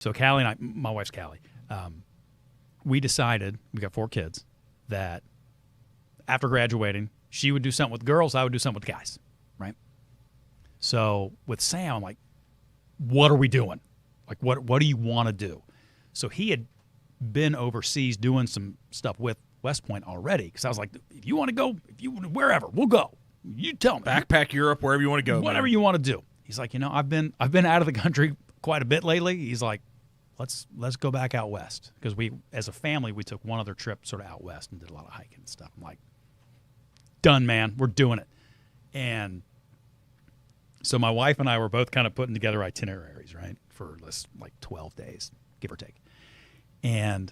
So Callie and I, my wife's Callie, we decided, we got 4 kids, that after graduating, she would do something with girls, I would do something with guys, right? So with Sam, I'm like, what are we doing? Like, what do you want to do? So he had been overseas doing some stuff with West Point already, because I was like, if you want to go, wherever, we'll go. You tell me. Backpack Europe, wherever you want to go. Whatever you want to do. He's like, I've been out of the country quite a bit lately. He's like, let's go back out west, because we, as a family, we took one other trip sort of out west and did a lot of hiking and stuff. I'm like, done, man. We're doing it. And so my wife and I were both kind of putting together itineraries, right, for like 12 days, give or take. And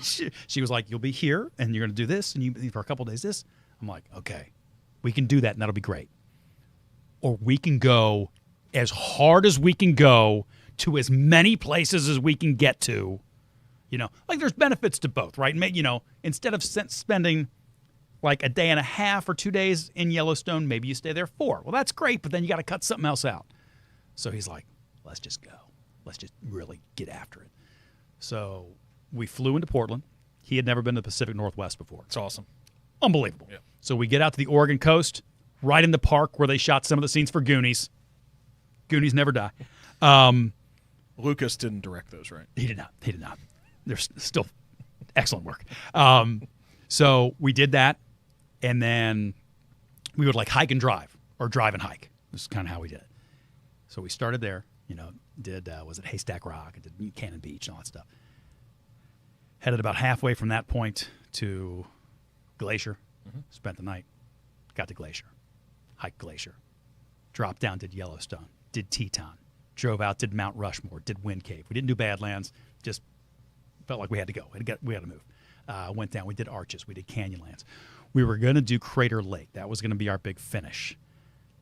she was like, you'll be here and you're going to do this, and you for a couple of days this. I'm like, okay, we can do that, and that'll be great. Or we can go as hard as we can go to as many places as we can get to. Like there's benefits to both, right? Instead of spending like a day and a half or 2 days in Yellowstone, maybe you stay there 4. Well, that's great, but then you got to cut something else out. So he's like, let's just go. Let's just really get after it. So we flew into Portland. He had never been to the Pacific Northwest before. It's awesome. Unbelievable. Yeah. So we get out to the Oregon coast, right in the park where they shot some of the scenes for Goonies. Goonies never die. Lucas didn't direct those, right? He did not. There's still excellent work. So we did that, and then we would like hike and drive, or drive and hike. This is kind of how we did it. So we started there, did, was it Haystack Rock, did Cannon Beach and all that stuff. Headed about halfway from that point to Glacier, spent the night, got to Glacier, hiked Glacier, dropped down, did Yellowstone, did Teton, drove out, did Mount Rushmore, did Wind Cave. We didn't do Badlands, just felt like we had to go. We had to move. Went down, we did Arches, we did Canyonlands. We were going to do Crater Lake. That was going to be our big finish.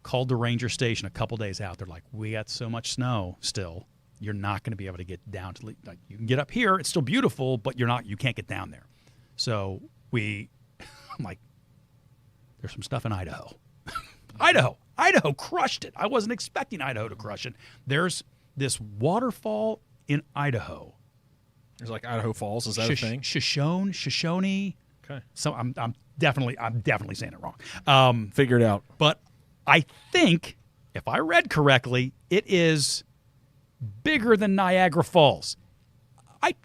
Called the ranger station a couple days out. They're like, we got so much snow still, you're not going to be able to get down to, like, you can get up here, it's still beautiful, but you can't get down there. So I'm like, there's some stuff in Idaho. Idaho crushed it. I wasn't expecting Idaho to crush it. There's this waterfall in Idaho. There's like Idaho Falls. Is that a thing? Shoshone. Okay. So I'm definitely saying it wrong. Figure it out. But I think, if I read correctly, it is bigger than Niagara Falls.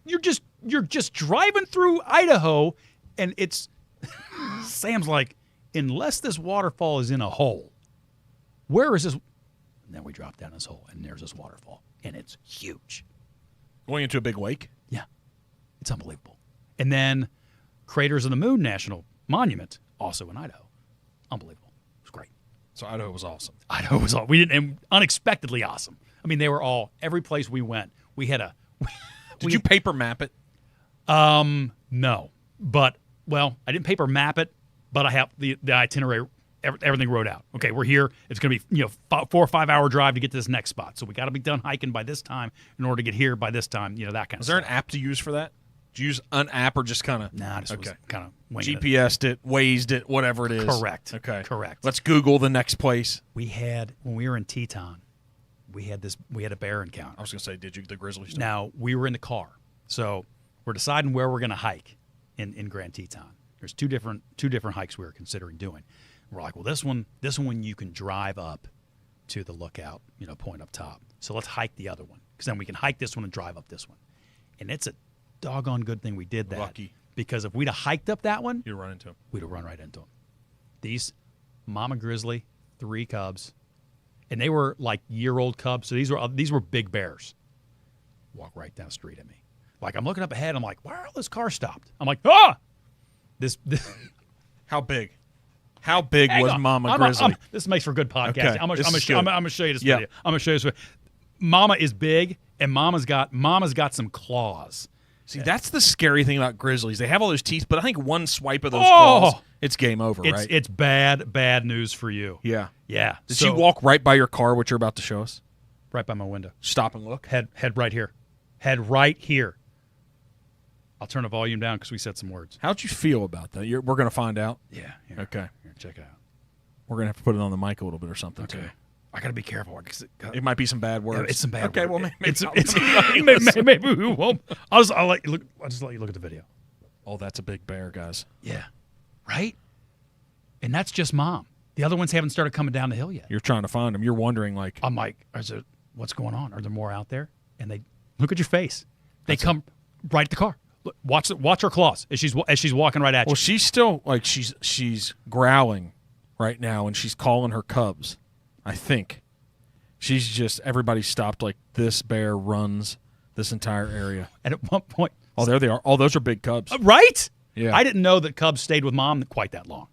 You're just driving through Idaho, and it's Sam's like, unless this waterfall is in a hole, where is this? And then we drop down this hole, and there's this waterfall, and it's huge. Going into a big lake? Yeah. It's unbelievable. And then Craters of the Moon National Monument, also in Idaho. Unbelievable. It was great. So Idaho was awesome. Idaho was unexpectedly awesome. I mean, they were every place we went, we had a... Did you paper map it? No. But, I didn't paper map it, but I have the itinerary, everything wrote out. Okay, we're here. It's going to be 4 or 5 hour drive to get to this next spot. So we got to be done hiking by this time in order to get here by this time, that kind of stuff. Was there an app to use for that? Did you use an app or just kind of? Nah, just was kind of winging GPS'd it, Wazed it, whatever it is. Correct. Okay. Correct. Let's Google the next place. When we were in Teton, we had a bear encounter. I was going to say, did you the Grizzly stuff? Now, we were in the car. So we're deciding where we're going to hike in Grand Teton. There's two different hikes we were considering doing. We're like, well, this one you can drive up to the lookout, point up top. So let's hike the other one, because then we can hike this one and drive up this one. And it's a doggone good thing we did that. Lucky. Because if we'd have hiked up that one, you'd run into him. We'd have run right into him. These mama grizzly, 3 cubs, and they were like year-old cubs. So these were big bears. Walk right down the street at me. Like, I'm looking up ahead. I'm like, why are all those cars stopped? I'm like, This How big? How big was Mama Grizzly? This makes for good podcasting. Okay. I'm going to show you this Yeah. video. I'm going to show you this video. Mama is big, and Mama's got some claws. See, that's the scary thing about grizzlies. They have all those teeth, but I think one swipe of those claws, it's game over, right? It's bad news for you. Yeah. Yeah. Did you walk right by your car, what you're about to show us? Right by my window. Stop and look? Head right here. Head right here. I'll turn the volume down because we said some words. How'd you feel about that? We're going to find out? Yeah. Okay. Here, check it out. We're going to have to put it on the mic a little bit or something, Okay. too. I got to be careful. It might be some bad words. It's some bad okay, words. well, maybe Maybe we won't. I'll just let you look at the video. Oh, that's a big bear, guys. Yeah. Right? And that's just Mom. The other ones haven't started coming down the hill yet. You're trying to find them. You're wondering, like... I'm like, what's going on? Are there more out there? And they look at your face. They come right at the car. Look, watch her claws as she's walking right at you. Well, she's still, like, she's growling right now, and she's calling her cubs, I think. She's just... Everybody stopped, like, this bear runs this entire area. And at one point... Oh, there they are. Oh, those are big cubs. Right? Yeah. I didn't know that cubs stayed with Mom quite that long.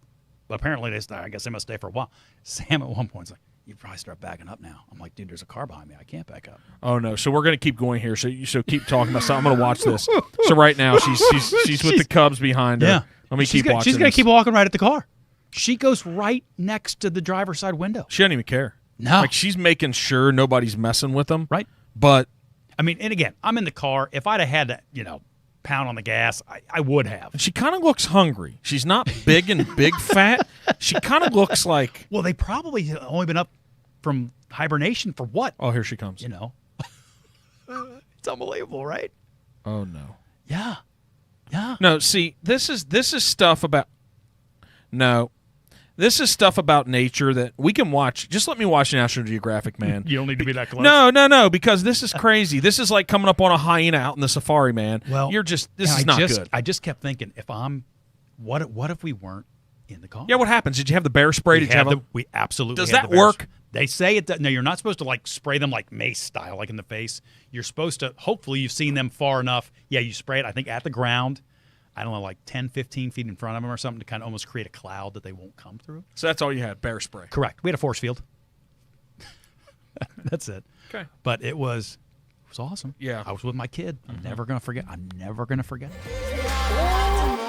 But apparently, I guess they must stay for a while. Sam at one point is like, you probably start backing up now. I'm like, dude, there's a car behind me. I can't back up. Oh, no. So we're going to keep going here. So keep talking about something. I'm going to watch this. So right now, she's with the cubs behind her. Yeah. Let me keep watching She's going this. to keep walking right at the car. She goes right next to the driver's side window. She doesn't even care. No. Like, she's making sure nobody's messing with them. Right. But... I mean, and again, I'm in the car. If I'd have had to, pound on the gas, I would have. She kind of looks hungry. She's not big and big fat. She kind of looks like... Well, they probably have only been up from hibernation for what? Oh, here she comes. It's unbelievable, right? Oh, no. Yeah. Yeah. No, see, this is stuff about... No. This is stuff about nature that we can watch. Just let me watch National Geographic, man. You don't need to be that close. No, because this is crazy. This is like coming up on a hyena out in the safari, man. Well, this is not good. I just kept thinking, what if we weren't in the car? Yeah, what happens? Did you have the bear spray? We absolutely Does had that the bear work? spray. They say it does. No, you're not supposed to like spray them like mace style, like in the face. You're supposed to, hopefully you've seen them far enough. Yeah, you spray it, I think, at the ground. I don't know, like 10, 15 feet in front of them or something to kind of almost create a cloud that they won't come through. So that's all you had, bear spray. Correct. We had a force field. That's it. Okay. But it was awesome. Yeah. I was with my kid. I'm never going to forget. I'm never going to forget it.